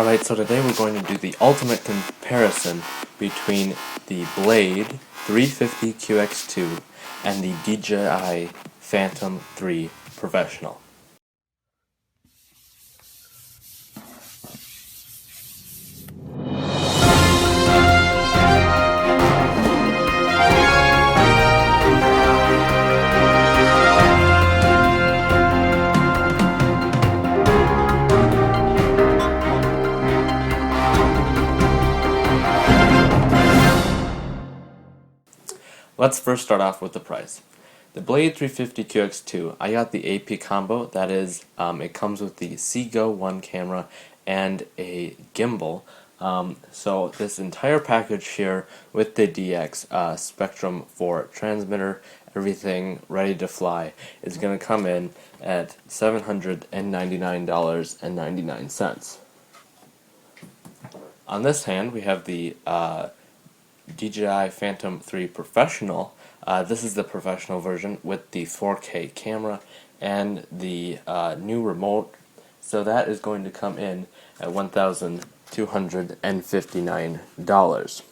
Alright, so today we're going to do the ultimate comparison between the Blade 350 qx2 and the DJI Phantom 3 Professional. Let's first start off with the price. The Blade 350 qx2, I got the AP combo. That is, it comes with the Seago 1 camera and a gimbal. So this entire package here with the DX Spectrum 4 transmitter, everything ready to fly, is going to come in at $799.99. On this hand, we have the DJI Phantom 3 Professional. This is the professional version with the 4K camera and the new remote, so that is going to come in at $1,259.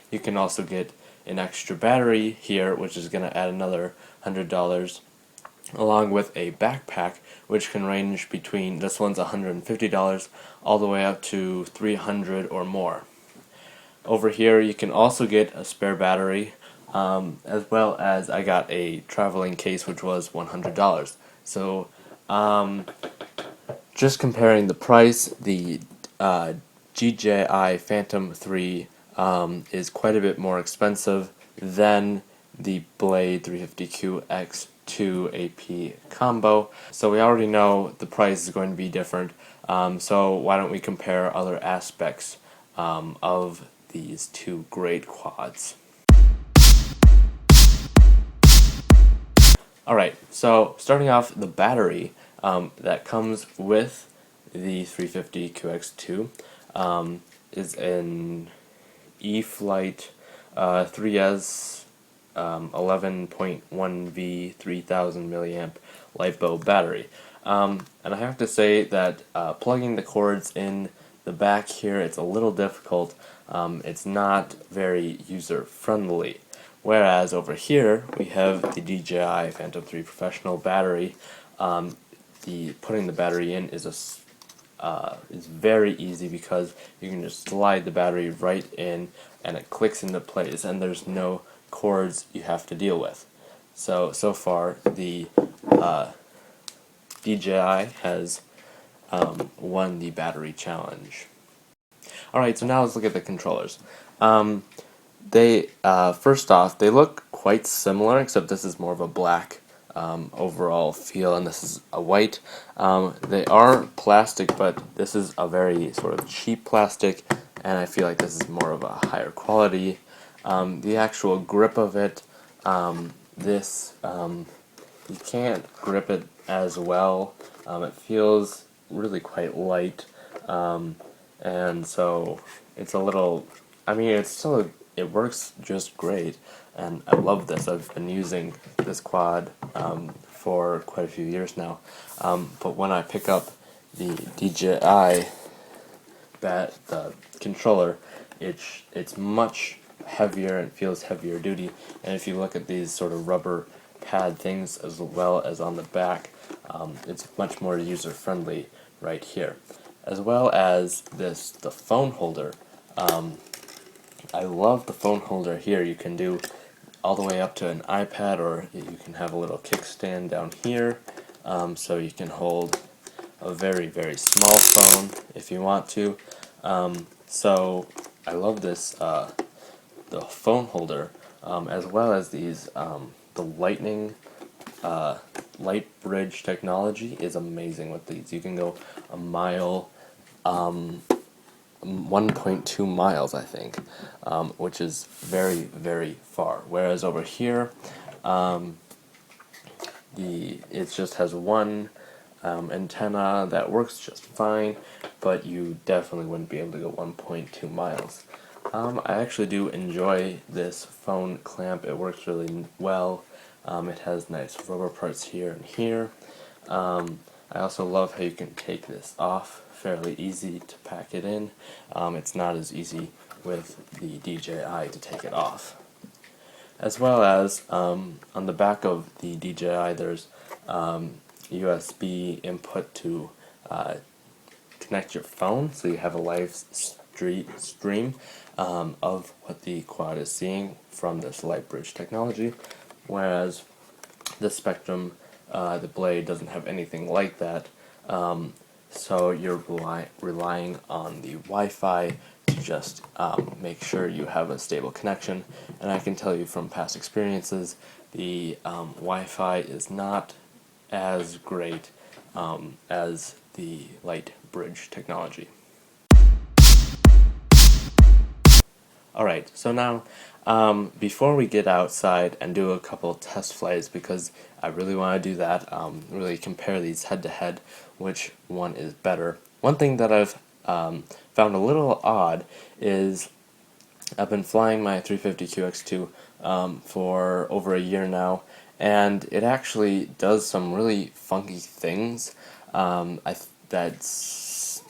You can also get an extra battery here, which is going to add another $100, along with a backpack, which can range between, this one's $150 all the way up to $300 or more. Over here you can also get a spare battery, as well as I got a traveling case, which was $100. So just comparing the price, the DJI Phantom 3 is quite a bit more expensive than the Blade 350 qx2 AP combo. So we already know the price is going to be different, so why don't we compare other aspects of these two great quads. Alright, so starting off, the battery that comes with the 350 qx2 is an E-Flight 3S 11.1V 3000 milliamp LiPo battery. And I have to say that plugging the cords in the back here, it's a little difficult. It's not very user-friendly. Whereas over here, we have the DJI Phantom 3 Professional battery. Putting the battery in is very easy because you can just slide the battery right in and it clicks into place, and there's no cords you have to deal with. So far, the DJI has won the battery challenge. Alright, so now let's look at the controllers. First off, they look quite similar, except this is more of a black overall feel, and this is a white. They are plastic, but this is a very sort of cheap plastic, and I feel like this is more of a higher quality. The actual grip of it, you can't grip it as well. It feels really quite light. And so it's a little, it works just great, and I love this. I've been using this quad for quite a few years now, but when I pick up the DJI, the controller, it's much heavier and feels heavier duty, and if you look at these sort of rubber pad things as well as on the back, it's much more user-friendly right here. As well as the phone holder. I love the phone holder here. You can do all the way up to an iPad, or you can have a little kickstand down here, so you can hold a very, very small phone if you want to. So I love this, the phone holder, as well as these, the lightning light bridge technology is amazing with these. You can go a mile, 1.2 miles, I think, which is very, very far. Whereas over here, it just has one antenna that works just fine, but you definitely wouldn't be able to go 1.2 miles. I actually do enjoy this phone clamp. It works really well. It has nice rubber parts here and here. I also love how you can take this off fairly easy to pack it in. It's not as easy with the DJI to take it off. As well as on the back of the DJI there's USB input to connect your phone, so you have a live stream of what the quad is seeing from this light bridge technology, whereas the Spectrum, the Blade, doesn't have anything like that, so you're relying on the Wi-Fi to just make sure you have a stable connection. And I can tell you from past experiences, the Wi-Fi is not as great as the light bridge technology. Alright, so now before we get outside and do a couple test flights, because I really want to do that, really compare these head to head, which one is better. One thing that I've found a little odd is I've been flying my 350 qx2 for over a year now, and it actually does some really funky things.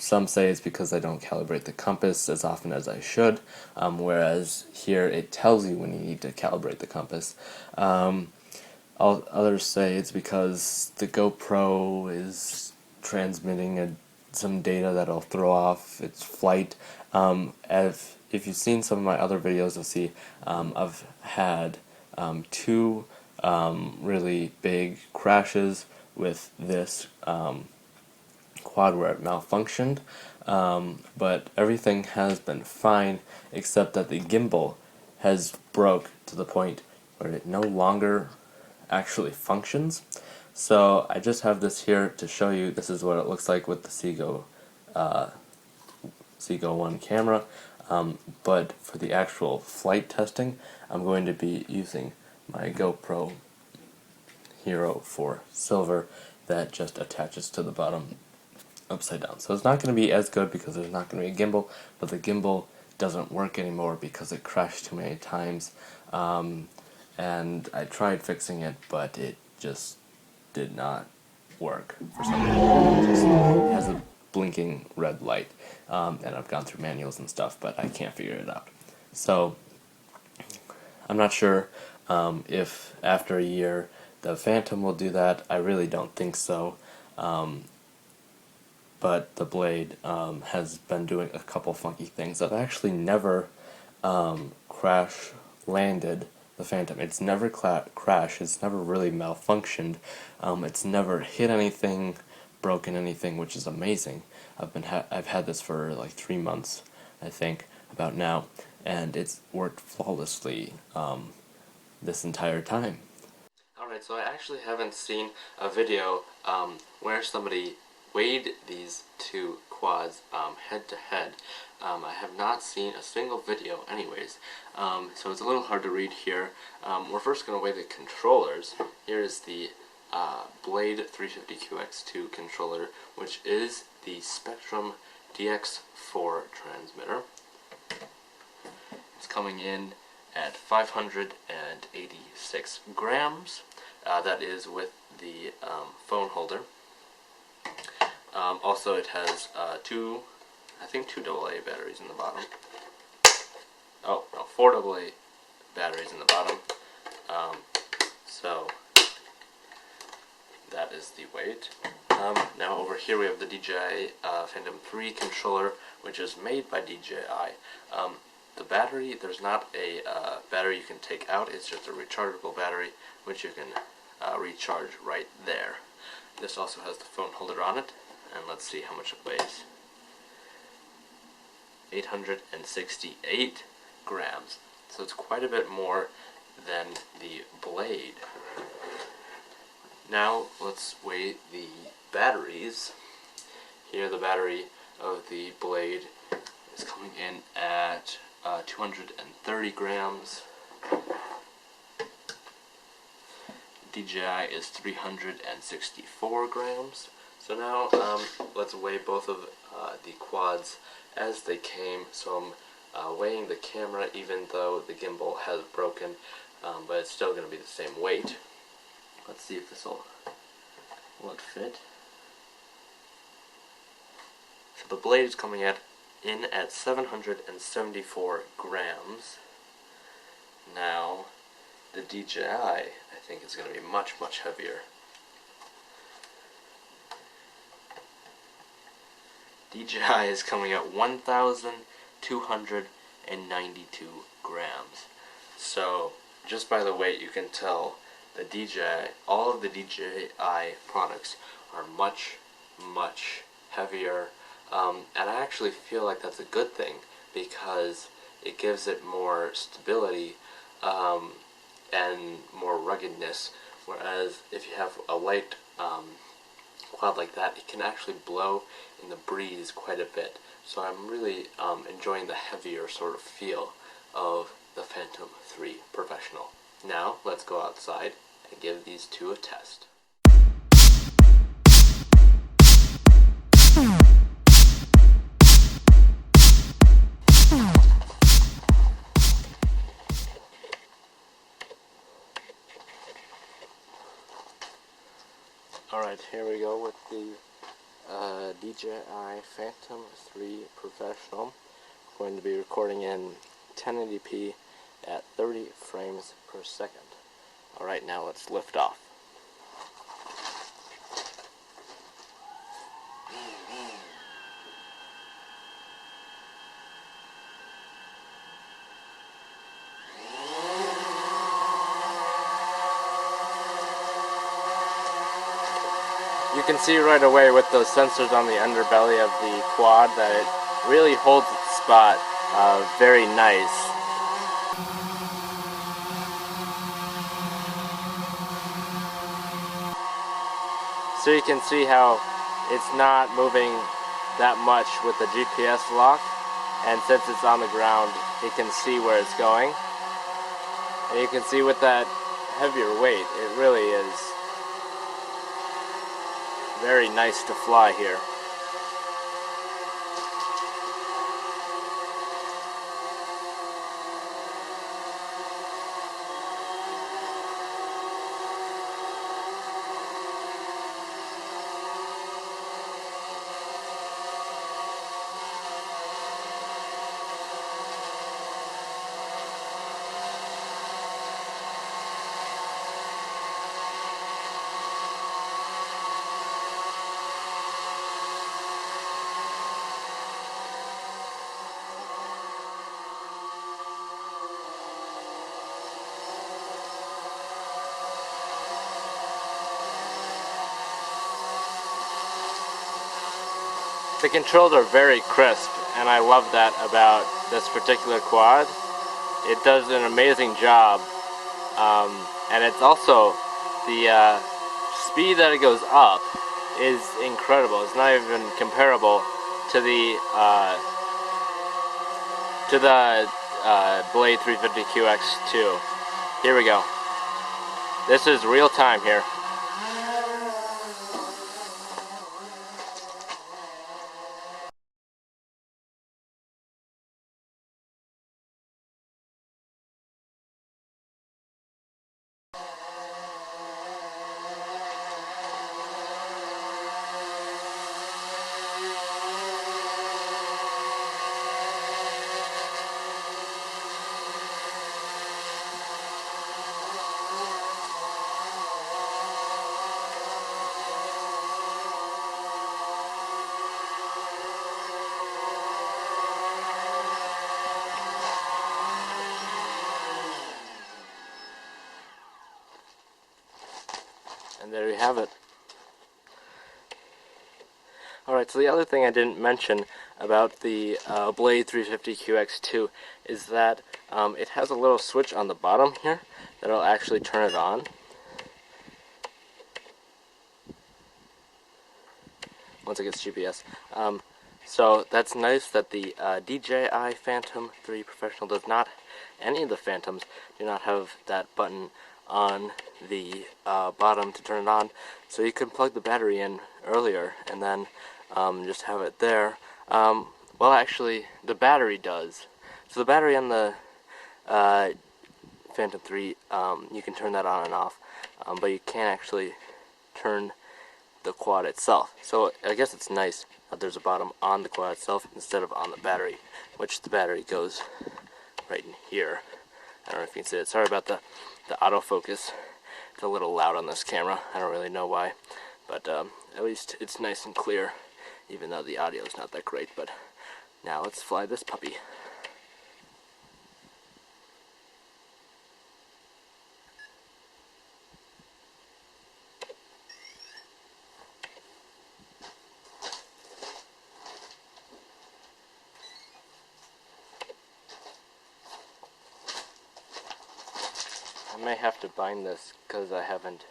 Some say it's because I don't calibrate the compass as often as I should, whereas here it tells you when you need to calibrate the compass. Others say it's because the GoPro is transmitting some data that'll throw off its flight. If you've seen some of my other videos, you'll see I've had two really big crashes with this quad where it malfunctioned, but everything has been fine except that the gimbal has broke to the point where it no longer actually functions. So I just have this here to show you. This is what it looks like with the Seago 1 camera, but for the actual flight testing I'm going to be using my GoPro Hero 4 Silver that just attaches to the bottom upside down. So it's not going to be as good because there's not going to be a gimbal, but the gimbal doesn't work anymore because it crashed too many times, and I tried fixing it, but it just did not work for some reason. It just has a blinking red light, and I've gone through manuals and stuff, but I can't figure it out. So I'm not sure if after a year the Phantom will do that. I really don't think so. But the Blade has been doing a couple funky things. I've actually never crash landed the Phantom. It's never crashed. It's never really malfunctioned. It's never hit anything, broken anything, which is amazing. I've had this for like 3 months, I think, about now, and it's worked flawlessly this entire time. Alright, so I actually haven't seen a video where somebody weighed these two quads head to head. I have not seen a single video anyways, so it's a little hard to read here. We're first going to weigh the controllers. Here is the Blade 350 qx2 controller, which is the Spectrum DX4 transmitter. It's coming in at 586 grams. That is with the phone holder. Also, it has two AA batteries in the bottom. Oh, no, 4 AA batteries in the bottom. So that is the weight. Now over here we have the DJI Phantom 3 controller, which is made by DJI. The battery, there's not a battery you can take out, it's just a rechargeable battery, which you can recharge right there. This also has the phone holder on it, and let's see how much it weighs. 868 grams. So it's quite a bit more than the Blade. Now let's weigh the batteries. Here the battery of the Blade is coming in at 230 grams. DJI is 364 grams. So now let's weigh both of the quads as they came. So I'm weighing the camera even though the gimbal has broken, but it's still going to be the same weight. Let's see if this will it fit. So the blade is coming in at 774 grams. Now, the DJI, I think, is going to be much, much heavier. DJI is coming at 1,292 grams. So, just by the weight, you can tell the DJI, all of the DJI products are much, much heavier. And I actually feel like that's a good thing because it gives it more stability and more ruggedness. Whereas if you have a light quad like that, it can actually blow in the breeze quite a bit. So I'm really enjoying the heavier sort of feel of the Phantom 3 Professional. Now let's go outside and give these two a test. Alright, here we go with the DJI Phantom 3 Professional. I'm going to be recording in 1080p at 30 frames per second. Alright, now let's lift off. You can see right away with those sensors on the underbelly of the quad that it really holds its spot very nice. So you can see how it's not moving that much with the GPS lock, and since it's on the ground it can see where it's going. And you can see with that heavier weight it really is very nice to fly here. The controls are very crisp, and I love that about this particular quad. It does an amazing job, and it's also the speed that it goes up is incredible. It's not even comparable to the Blade 350 qx2. Here we go. This is real time here. And there you have it. Alright, so the other thing I didn't mention about the Blade 350 qx2 is that it has a little switch on the bottom here that'll actually turn it on. Once it gets GPS. So that's nice that the DJI Phantom 3 Professional does not, any of the Phantoms do not have that button on the bottom to turn it on. So you can plug the battery in earlier and then just have it there. Well, actually, the battery does. So the battery on the Phantom 3, you can turn that on and off, but you can't actually turn the quad itself. So I guess it's nice there's a bottom on the quad itself instead of on the battery, which the battery goes right in here. I don't know if you can see it. Sorry about the autofocus. It's a little loud on this camera. I don't really know why, but at least it's nice and clear, even though the audio is not that great. But now let's fly this puppy. I may have to bind this because I haven't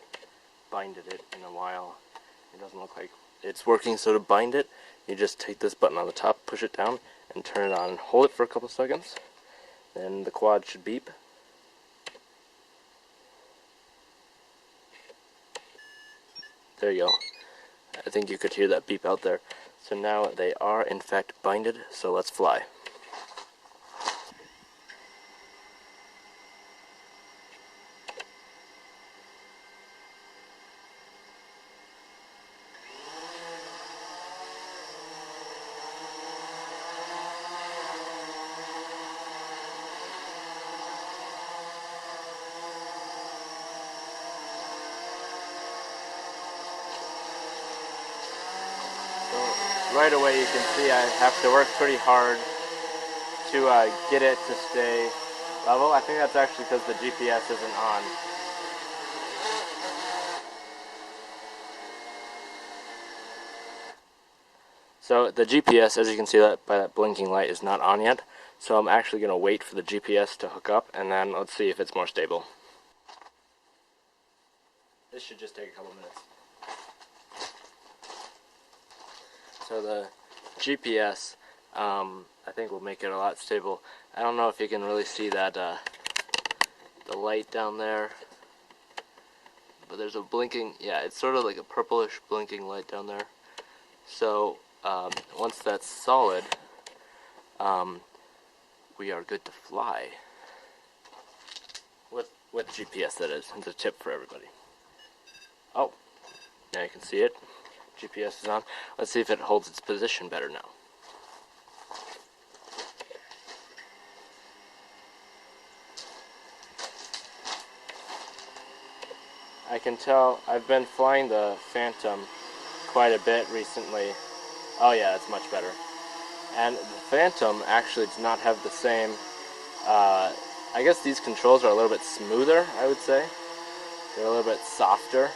binded it in a while. It doesn't look like it's working, so to bind it, you just take this button on the top, push it down, and turn it on. Hold it for a couple seconds, then the quad should beep. There you go. I think you could hear that beep out there. So now they are in fact binded, so let's fly. Right away you can see I have to work pretty hard to get it to stay level. I think that's actually because the GPS isn't on. So the GPS, as you can see that by that blinking light, is not on yet. So I'm actually going to wait for the GPS to hook up, and then let's see if it's more stable. This should just take a couple minutes. So the GPS, I think will make it a lot stable. I don't know if you can really see that, the light down there, but there's a blinking, yeah, it's sort of like a purplish blinking light down there. So once that's solid, we are good to fly. With GPS, that is. It's a tip for everybody. Oh, now you can see it. GPS is on. Let's see if it holds its position better now. I can tell I've been flying the Phantom quite a bit recently. Oh yeah, it's much better. And the Phantom actually does not have the same, I guess these controls are a little bit smoother, I would say. They're a little bit softer.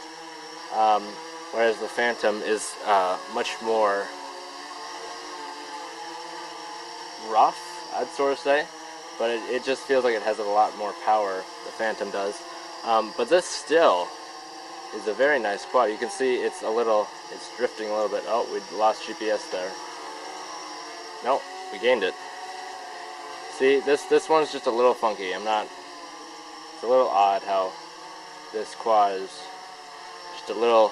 Whereas the Phantom is much more rough, I'd sort of say. But it just feels like it has a lot more power, the Phantom does. But this still is a very nice quad. You can see it's drifting a little bit. Oh, we lost GPS there. Nope, we gained it. See, this one's just a little funky. It's a little odd how this quad is just a little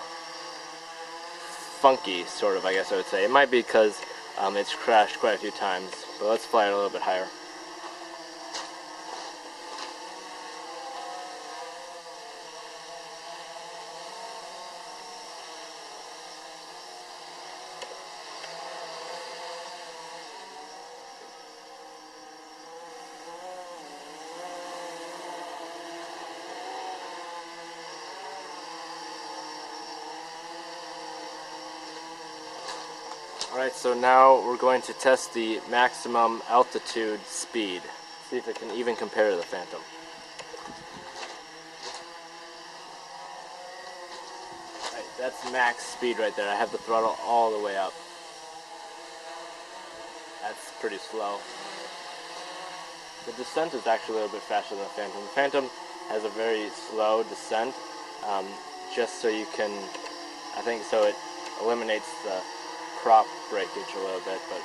funky, sort of, I guess I would say. It might be because it's crashed quite a few times, but let's fly it a little bit higher. Alright, so now we're going to test the maximum altitude speed. See if it can even compare to the Phantom. Right, that's max speed right there. I have the throttle all the way up. That's pretty slow. The descent is actually a little bit faster than the Phantom. The Phantom has a very slow descent, just so you can, I think so it eliminates the prop breakage a little bit, but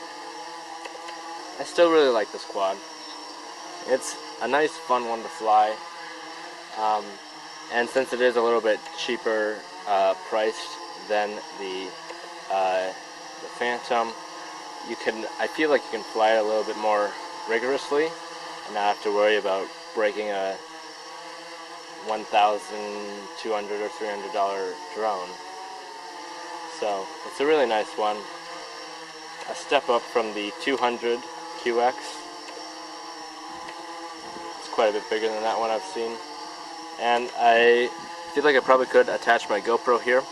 I still really like this quad. It's a nice fun one to fly, and since it is a little bit cheaper priced than the Phantom, I feel like you can fly it a little bit more rigorously and not have to worry about breaking a $1,200 or $300 drone. So it's a really nice one. a step up from the 200 QX. It's quite a bit bigger than that one I've seen. And I feel like I probably could attach my GoPro here,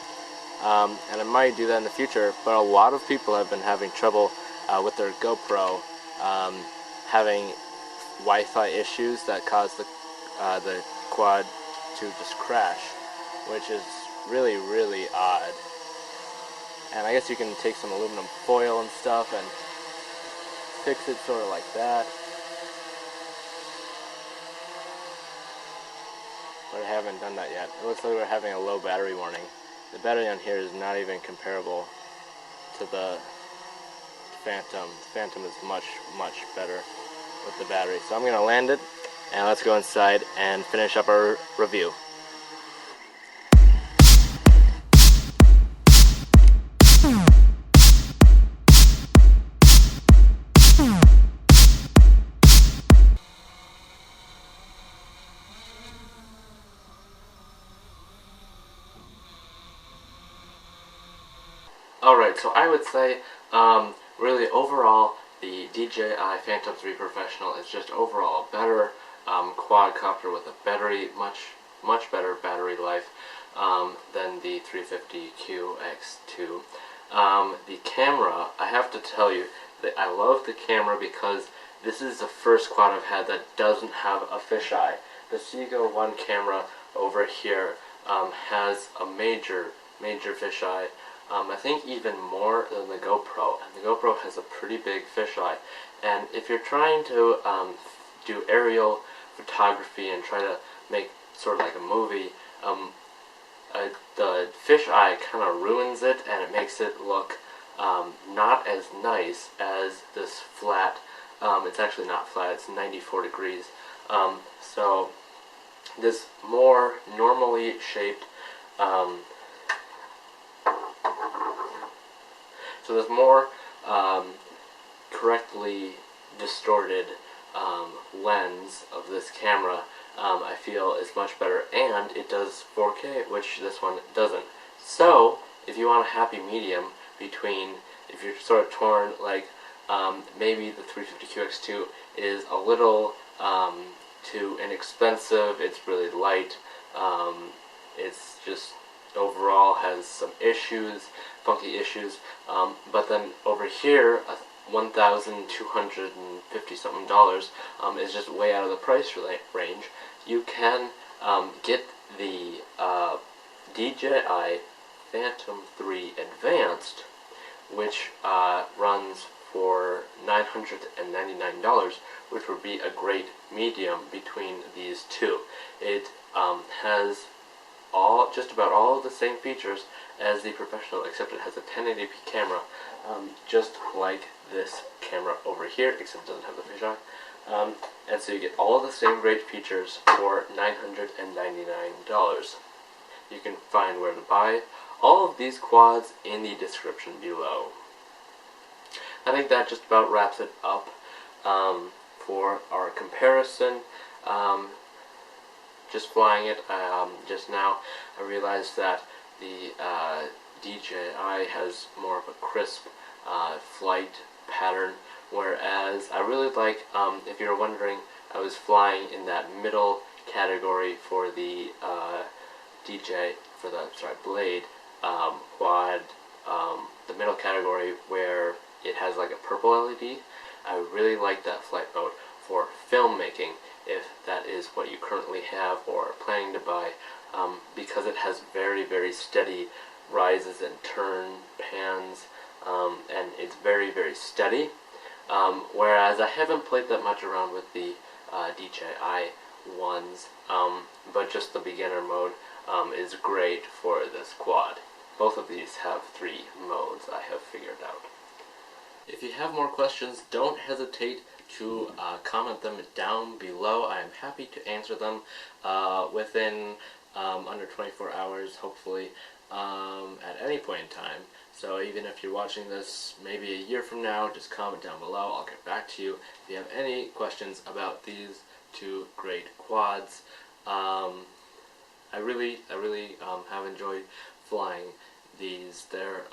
and I might do that in the future, but a lot of people have been having trouble with their GoPro, having Wi-Fi issues that cause the quad to just crash, which is really, really odd. And I guess you can take some aluminum foil and stuff and fix it sort of like that. But I haven't done that yet. It looks like we're having a low battery warning. The battery on here is not even comparable to the Phantom. The Phantom is much, much better with the battery. So I'm going to land it, and let's go inside and finish up our review. Alright, so I would say, really overall, the DJI Phantom 3 Professional is just overall a better quadcopter with a much better battery life than the 350 qx2. The camera, I have to tell you that I love the camera because this is the first quad I've had that doesn't have a fisheye. The Seago 1 camera over here has a major fisheye. I think even more than the GoPro, and the GoPro has a pretty big fisheye. And if you're trying to do aerial photography and try to make sort of like a movie, the fisheye kind of ruins it, and it makes it look not as nice as this flat. It's actually not flat, it's 94 degrees. So this more normally shaped So this more correctly distorted lens of this camera, I feel is much better, and it does 4K, which this one doesn't. So if you want a happy medium between, if you're sort of torn, like maybe the 350 qx2 is a little too inexpensive, it's really light, it's just overall has some issues, funky issues, but then over here, $1,250 something is just way out of the price range. You can get the DJI Phantom 3 Advanced, which runs for $999, which would be a great medium between these two. It has just about all of the same features as the Professional, except it has a 1080p camera, just like this camera over here, except it doesn't have the fisheye. And so you get all of the same great features for $999. You can find where to buy all of these quads in the description below. I think that just about wraps it up for our comparison. Just flying it just now, I realized that the DJI has more of a crisp flight pattern, whereas I really like, if you're wondering, I was flying in that middle category for the Blade quad, the middle category where it has like a purple LED. I really like that flight mode for filmmaking, if that is what you currently have or are planning to buy, because it has very steady rises and pans, and it's very steady, whereas I haven't played that much around with the DJI ones, but just the beginner mode is great for this quad. Both of these have 3 modes I have figured out. If you have more questions, don't hesitate to comment them down below. I am happy to answer them within under 24 hours, hopefully, at any point in time. So even if you're watching this maybe a year from now, just comment down below. I'll get back to you if you have any questions about these 2 great quads. I really have enjoyed flying these. They're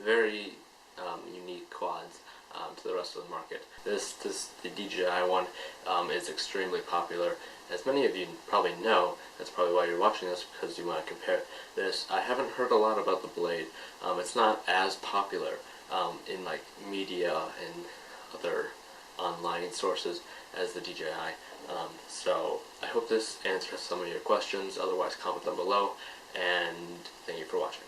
very unique quads to the rest of the market. The DJI one is extremely popular. As many of you probably know, that's probably why you're watching this, because you want to compare this. I haven't heard a lot about the Blade. It's not as popular in like media and other online sources as the DJI. So I hope this answers some of your questions. Otherwise, comment them below, and thank you for watching.